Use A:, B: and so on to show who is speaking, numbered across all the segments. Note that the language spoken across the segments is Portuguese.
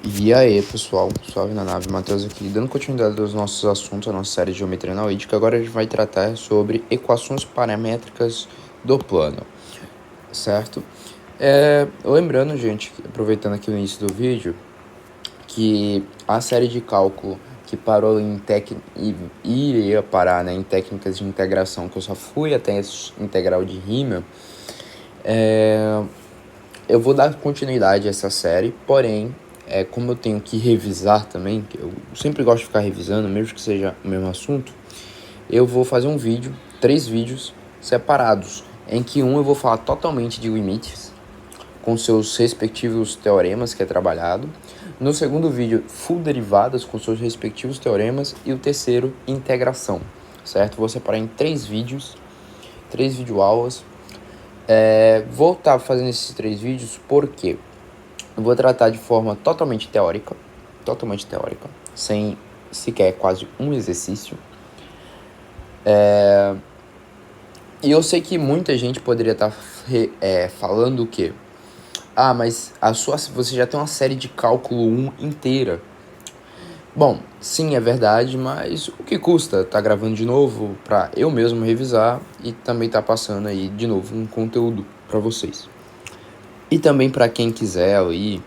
A: E aí, pessoal, suave na nave, Matheus aqui, dando continuidade aos nossos assuntos, a nossa série de geometria analítica. Agora a gente vai tratar sobre equações paramétricas do plano, certo? Lembrando, gente, aproveitando aqui o início do vídeo, que a série de cálculo que parou e iria parar, né, em técnicas de integração, que eu só fui até integral de Riemann, eu vou dar continuidade a essa série, porém, como eu tenho que revisar também, eu sempre gosto de ficar revisando, mesmo que seja o mesmo assunto, eu vou fazer um vídeo, 3 vídeos separados, em que um eu vou falar totalmente de limites, com seus respectivos teoremas, que é trabalhado. No segundo vídeo, full derivadas com seus respectivos teoremas. E o terceiro, integração, certo? Vou separar em 3 vídeos, 3 videoaulas. Vou estar fazendo esses 3 vídeos porque eu vou tratar de forma totalmente teórica, sem sequer quase um exercício. E eu sei que muita gente poderia estar falando o quê? Ah, mas você já tem uma série de cálculo 1 inteira. Bom, sim, é verdade, mas o que custa tá gravando de novo para eu mesmo revisar e também tá passando aí de novo um conteúdo para vocês. E também para quem quiser aí,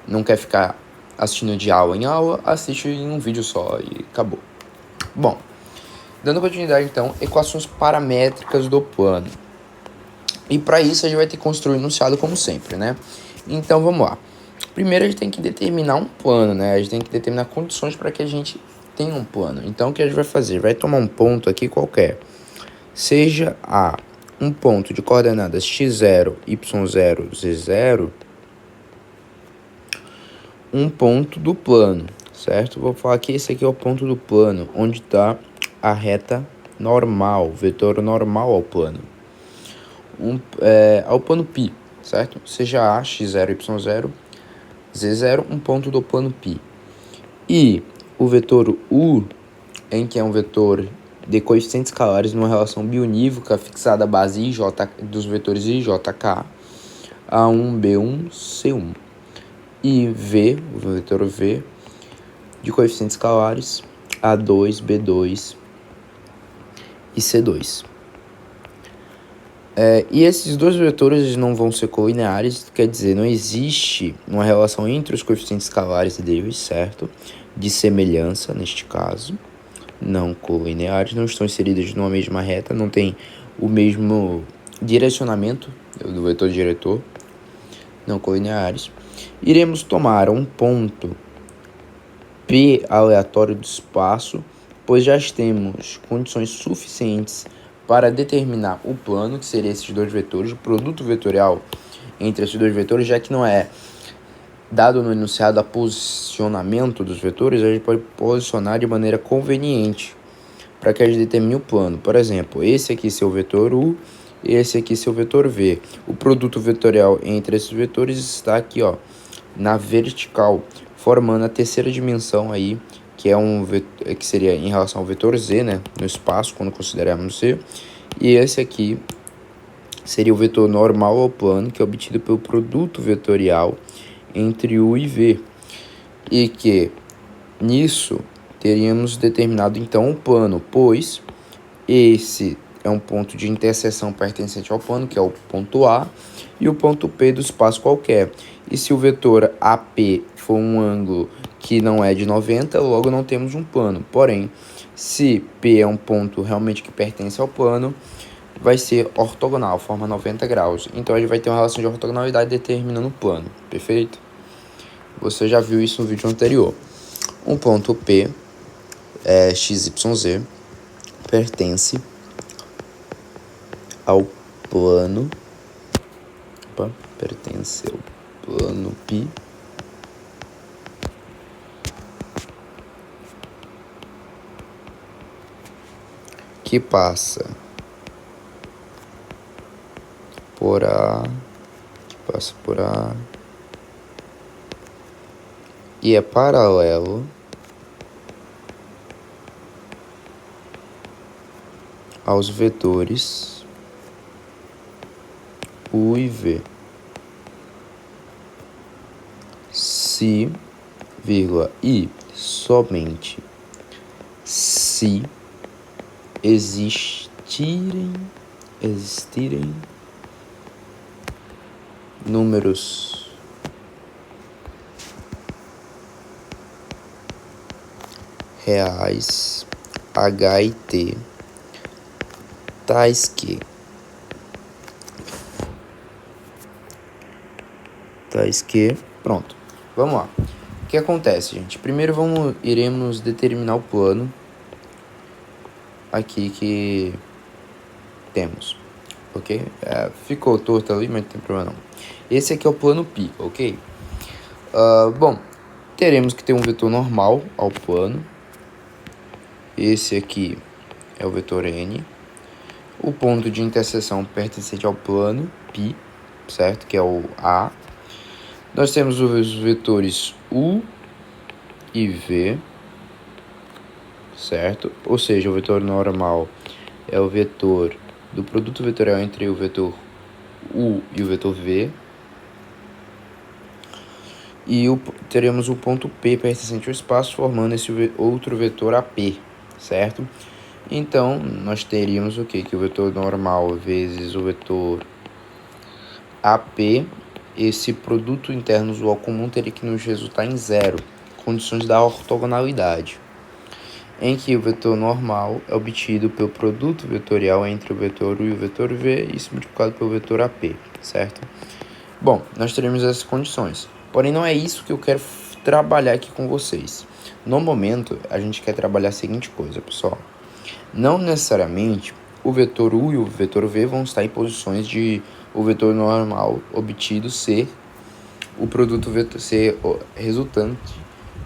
A: não quer ficar assistindo de aula em aula, assiste em um vídeo só e acabou. Bom, dando continuidade então, equações paramétricas do plano. E para isso a gente vai ter que construir um enunciado como sempre, né? Então vamos lá. Primeiro a gente tem que determinar um plano, né? A gente tem que determinar condições para que a gente tenha um plano. Então o que a gente vai fazer? Vai tomar um ponto aqui qualquer. Seja um ponto de coordenadas x0, y0, z0, um ponto do plano, certo? Vou falar que esse aqui é o ponto do plano, onde está a reta normal, vetor normal ao plano. Ao plano π, certo? Seja a, x0, y0, z0, um ponto do plano π. E o vetor u, em que é um vetor de coeficientes escalares numa relação biunívoca fixada à base IJ, dos vetores I, J, K, A1, B1, C1. E V, o vetor V, de coeficientes escalares A2, B2 e C2. E esses dois vetores não vão ser colineares, quer dizer, não existe uma relação entre os coeficientes escalares deles, certo? De semelhança, neste caso. Não colineares, não estão inseridas numa mesma reta, não tem o mesmo direcionamento do vetor diretor, não colineares. Iremos tomar um ponto P aleatório do espaço, pois já temos condições suficientes para determinar o plano, que seria esses dois vetores, o produto vetorial entre esses dois vetores, já que não é dado no enunciado a posicionamento dos vetores, a gente pode posicionar de maneira conveniente para que a gente determine o plano. Por exemplo, esse aqui seu vetor U, esse aqui seu vetor V. O produto vetorial entre esses vetores está aqui, ó, na vertical, formando a terceira dimensão aí, que é que seria em relação ao vetor Z, né, no espaço, quando considerarmos Z. E esse aqui seria o vetor normal ao plano, que é obtido pelo produto vetorial entre U e V. E que nisso teríamos determinado então o plano, pois esse é um ponto de interseção pertencente ao plano, que é o ponto A, e o ponto P do espaço qualquer. E se o vetor AP for um ângulo que não é de 90, logo não temos um plano. Porém, se P é um ponto realmente que pertence ao plano, vai ser ortogonal, forma 90 graus. Então a gente vai ter uma relação de ortogonalidade determinando o plano, perfeito? Você já viu isso no vídeo anterior. Um ponto P, XYZ, pertence ao plano, pertence ao plano π, que passa por A, e é paralelo aos vetores U e V. Se vírgula, e somente se existirem números reais H e T tais que, pronto, vamos lá. O que acontece, gente? Primeiro iremos determinar o plano aqui que temos, ok? Ficou torto ali, mas não tem problema não. Esse aqui é o plano π, ok? Bom, teremos que ter um vetor normal ao plano. Esse aqui é o vetor n. O ponto de interseção pertencente ao plano π, certo? Que é o A. Nós temos os vetores u e v, certo? Ou seja, o vetor normal é o vetor do produto vetorial entre o vetor u e o vetor v. E teremos o ponto P pertencente ao espaço, formando esse outro vetor AP, certo? Então, nós teríamos o quê? Que o vetor normal vezes o vetor AP, esse produto interno usual comum teria que nos resultar em zero, condições da ortogonalidade, em que o vetor normal é obtido pelo produto vetorial entre o vetor U e o vetor V, isso multiplicado pelo vetor AP, certo? Bom, nós teremos essas condições. Porém, não é isso que eu quero trabalhar aqui com vocês. No momento, a gente quer trabalhar a seguinte coisa, pessoal. Não necessariamente o vetor U e o vetor V vão estar em posições de o vetor normal obtido ser o produto ser o resultante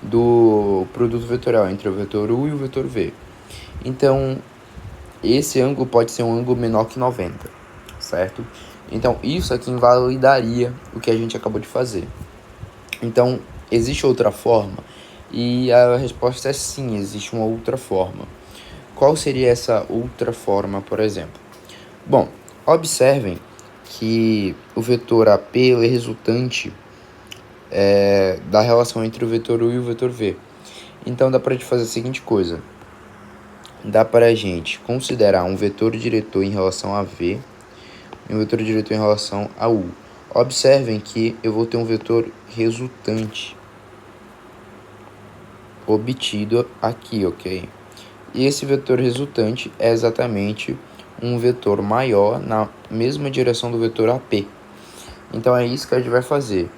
A: do produto vetorial entre o vetor U e o vetor V. Então, esse ângulo pode ser um ângulo menor que 90, certo? Então, isso aqui invalidaria o que a gente acabou de fazer. Então, existe outra forma? E a resposta é sim, existe uma outra forma. Qual seria essa outra forma, por exemplo? Bom, observem que o vetor AP é resultante da relação entre o vetor U e o vetor V. Então, dá para a gente fazer a seguinte coisa. Dá para a gente considerar um vetor diretor em relação a V e um vetor diretor em relação a U. Observem que eu vou ter um vetor resultante obtido aqui, ok? E esse vetor resultante é exatamente um vetor maior na mesma direção do vetor AP. Então é isso que a gente vai fazer.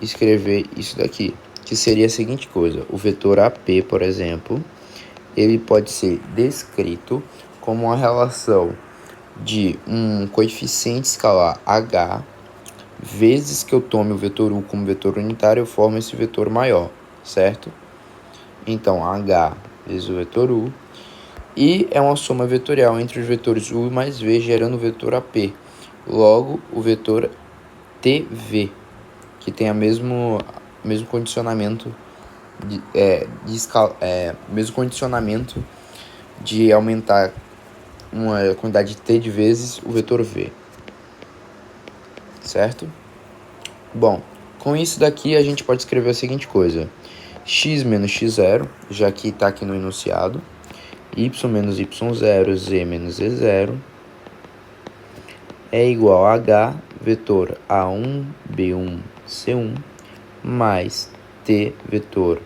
A: Escrever isso daqui, que seria a seguinte coisa. O vetor AP, por exemplo, ele pode ser descrito como uma relação de um coeficiente escalar h vezes que eu tome o vetor u como vetor unitário, eu formo esse vetor maior, certo? Então, h vezes o vetor u, e é uma soma vetorial entre os vetores u mais v, gerando o vetor AP. Logo, o vetor tv, que tem o mesmo condicionamento mesmo condicionamento de aumentar uma quantidade de t de vezes o vetor v, certo? Bom, com isso daqui a gente pode escrever a seguinte coisa: x menos x0, já que está aqui no enunciado, y menos y0, z menos z0, é igual a h, vetor a1, b1, c1, mais t, vetor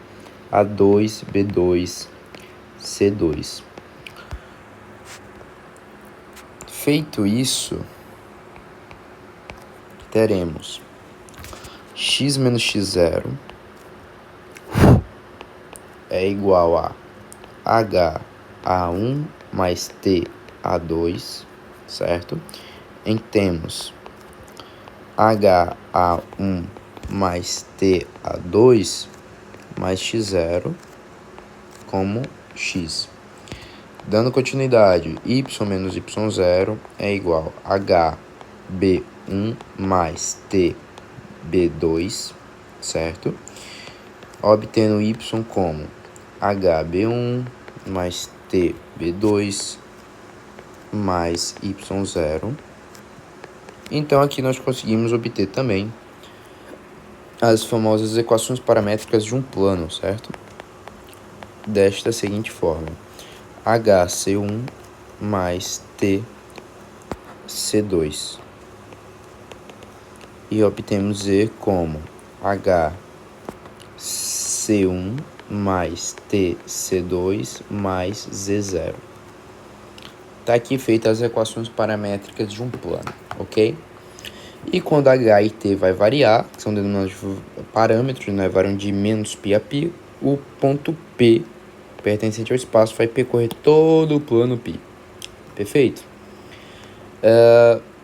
A: a2, b2, c2. Feito isso, teremos x menos x0 é igual a h a1 mais t a2, certo? E temos h a1 mais t a2 mais x0 como x. Dando continuidade, y menos y0 é igual a h b1 mais t b2, certo? Obtendo y como hb1 mais tb2 mais y0. Então, aqui nós conseguimos obter também as famosas equações paramétricas de um plano, certo? Desta seguinte forma: HC1 mais TC2. E obtemos Z como HC1 mais TC2 mais Z0. Tá aqui feitas as equações paramétricas de um plano, ok? E quando H e T vai variar, que são denominados de parâmetros, né, variam de menos π a π, o ponto P, pertencente ao espaço, vai percorrer todo o plano π. Perfeito?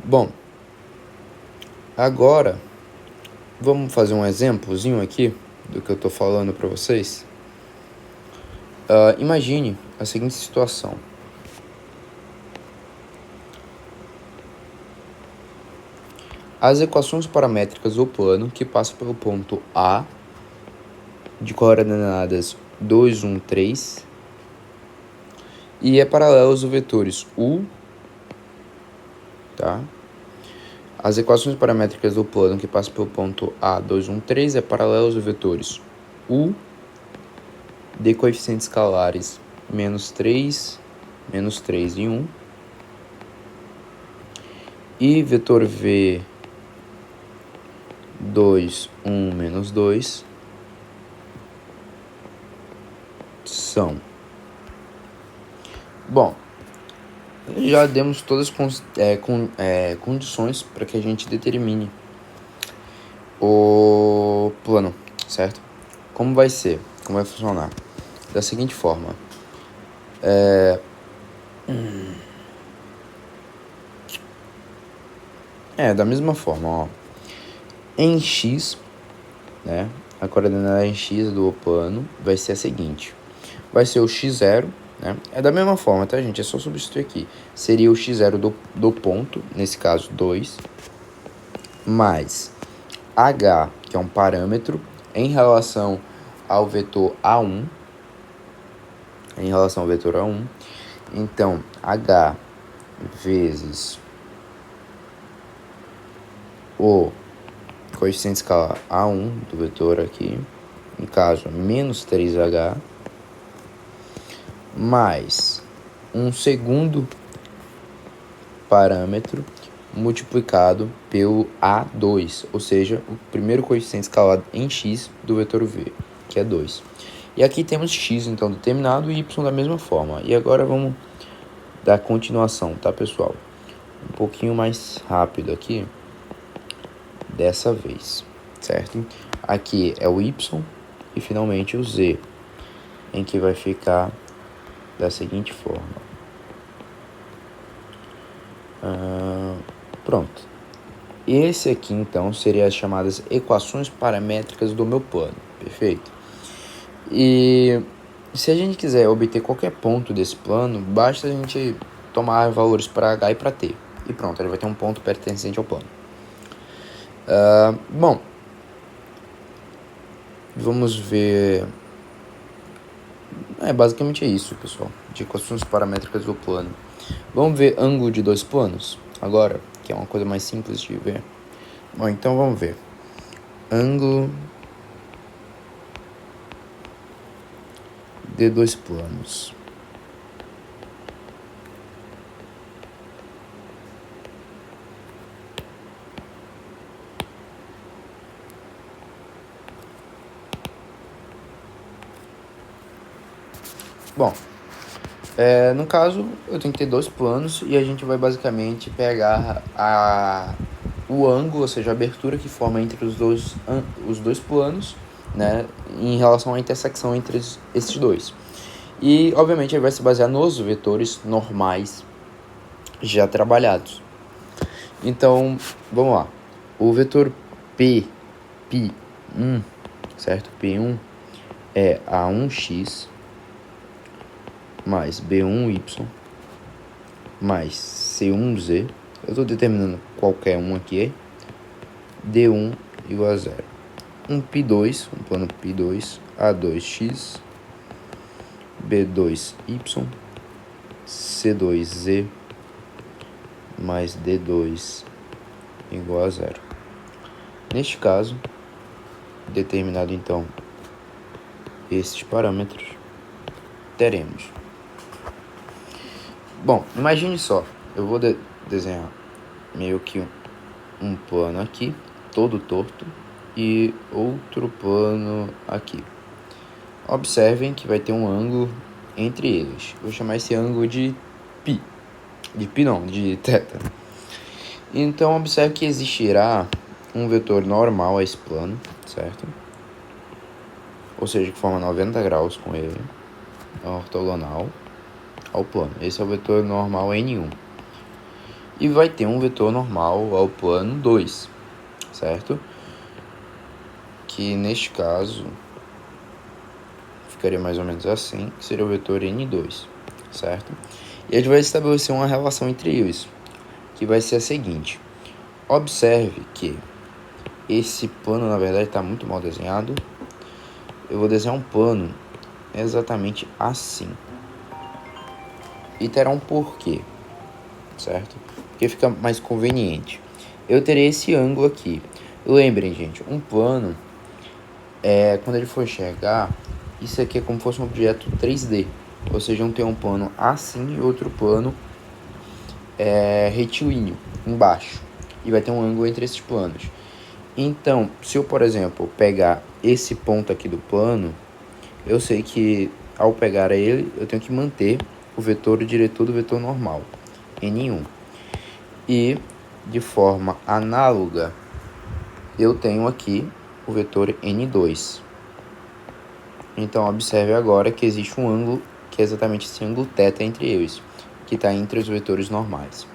A: Bom, agora vamos fazer um exemplozinho aqui do que eu estou falando para vocês. Imagine a seguinte situação. As equações paramétricas do plano que passam pelo ponto A de coordenadas 2, 1, 3 e é paralelo aos vetores U, tá? As equações paramétricas do plano que passam pelo ponto A, 2, 1, 3 é paralelo aos vetores U de coeficientes escalares menos 3 e 1 e vetor V 2, 1, menos 2 são. Bom, já demos todas as condições para que a gente determine o plano, certo? Como vai ser? Como vai funcionar? Da seguinte forma. Da mesma forma, ó. Em x, né? A coordenada em x do plano vai ser a seguinte. Vai ser o x0, né? É da mesma forma, tá, gente? É só substituir aqui. Seria o x0 do ponto, nesse caso 2, mais h, que é um parâmetro, em relação ao vetor A1. Então, h vezes o coeficiente escalar A1 do vetor aqui, no caso, menos 3h, mais um segundo parâmetro multiplicado pelo A2, ou seja, o primeiro coeficiente escalado em x do vetor V, que é 2. E aqui temos x, então, determinado e y da mesma forma. E agora vamos dar continuação, tá, pessoal? Um pouquinho mais rápido aqui, dessa vez, certo? Aqui é o y e finalmente o z, em que vai ficar da seguinte forma. Pronto. Esse aqui, então, seria as chamadas equações paramétricas do meu plano, perfeito? E se a gente quiser obter qualquer ponto desse plano, basta a gente tomar valores para h e para t. E pronto, ele vai ter um ponto pertencente ao plano. Bom, vamos ver. Basicamente é isso, pessoal, de equações paramétricas do plano. Vamos ver ângulo de dois planos agora, que é uma coisa mais simples de ver. Bom, então vamos ver. Ângulo de dois planos. Bom, no caso, eu tenho que ter dois planos e a gente vai basicamente pegar o ângulo, ou seja, a abertura que forma entre os dois planos, né, em relação à intersecção entre esses dois. E, obviamente, ele vai se basear nos vetores normais já trabalhados. Então, vamos lá. O vetor P1, certo? P1 é A1x mais B1y mais C1z. Eu estou determinando qualquer um aqui. D1 igual a 0. Um π2, um plano π2, A2x, B2y, C2z mais D2 igual a 0. Neste caso, Determinado então esses parâmetros, teremos. Bom, imagine só, eu vou desenhar meio que um plano aqui, todo torto, e outro plano aqui. Observem que vai ter um ângulo entre eles. Vou chamar esse ângulo de π. De π não, de θ. Então, observe que existirá um vetor normal a esse plano, certo? Ou seja, que forma 90 graus com ele, ortogonal ao plano. Esse é o vetor normal N1. E vai ter um vetor normal ao plano 2, certo? Que neste caso ficaria mais ou menos assim, que seria o vetor N2, certo? E a gente vai estabelecer uma relação entre eles, que vai ser a seguinte. Observe que esse plano, na verdade, está muito mal desenhado. Eu vou desenhar um plano exatamente assim. E terá um porquê, certo? Porque fica mais conveniente. Eu terei esse ângulo aqui. Lembrem, gente, um plano, quando ele for enxergar, isso aqui é como se fosse um objeto 3D. Ou seja, tem um plano assim e outro plano retilíneo embaixo. E vai ter um ângulo entre esses planos. Então, se eu, por exemplo, pegar esse ponto aqui do plano, eu sei que ao pegar ele, eu tenho que manter o vetor diretor do vetor normal, N1. E, de forma análoga, eu tenho aqui o vetor N2. Então, observe agora que existe um ângulo, que é exatamente esse ângulo θ entre eles, que está entre os vetores normais.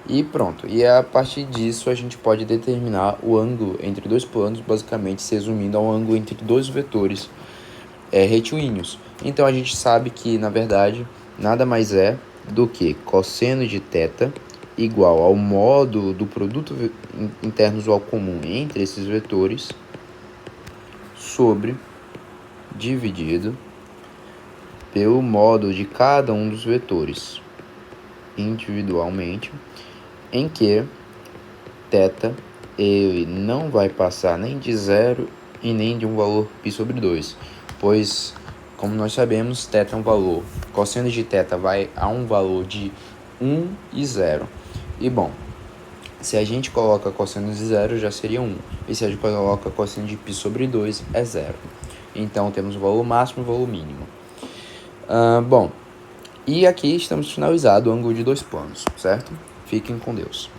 A: E pronto, e a partir disso a gente pode determinar o ângulo entre dois planos, basicamente se resumindo ao ângulo entre dois vetores retilíneos. Então a gente sabe que, na verdade, nada mais é do que cosseno de θ igual ao módulo do produto interno usual comum entre esses vetores sobre dividido pelo módulo de cada um dos vetores individualmente, em que θ ele não vai passar nem de 0 e nem de um valor π sobre 2, pois, como nós sabemos, θ é um valor, cosseno de θ vai a um valor de 1 e 0. E bom, se a gente coloca cosseno de 0 já seria 1, e se a gente coloca cosseno de π sobre 2 é 0. Então temos o valor máximo e o valor mínimo. Bom, e aqui estamos finalizado o ângulo de dois planos, certo? Fiquem com Deus.